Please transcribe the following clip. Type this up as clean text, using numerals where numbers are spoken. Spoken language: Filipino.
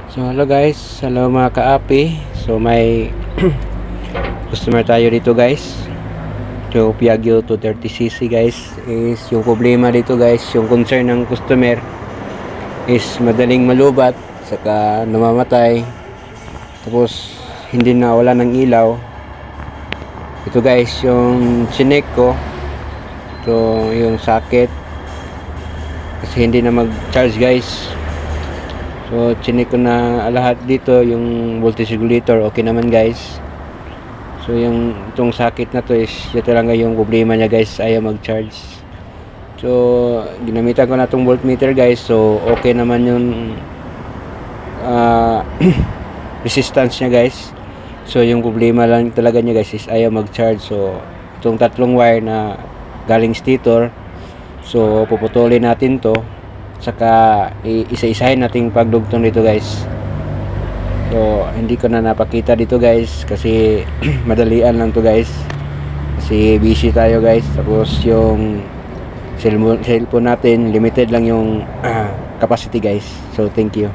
So hello guys, hello mga kaapi. So may customer tayo dito guys. So Piaggio 230cc guys. Is yung problema dito guys, yung concern ng customer is madaling malubat, saka namamatay, tapos hindi na wala ng ilaw. Ito guys yung chinek ko. So yung socket kasi hindi na mag-charge guys. So chinek ko na lahat dito, yung voltage regulator okay naman guys. So yung itong socket na to is ito talaga yung problema niya guys, ayaw mag-charge. So ginamitan ko na itong voltmeter guys, so okay naman yung resistance niya guys. So yung problema lang talaga niya guys is ayaw mag-charge. So itong tatlong wire na galing stator, so puputulin natin to, saka isa-isahin nating pagdugtong dito guys. So hindi ko na napakita dito guys kasi madalian lang to guys, kasi busy tayo guys. Tapos yung cellphone natin limited lang yung capacity guys. So thank you.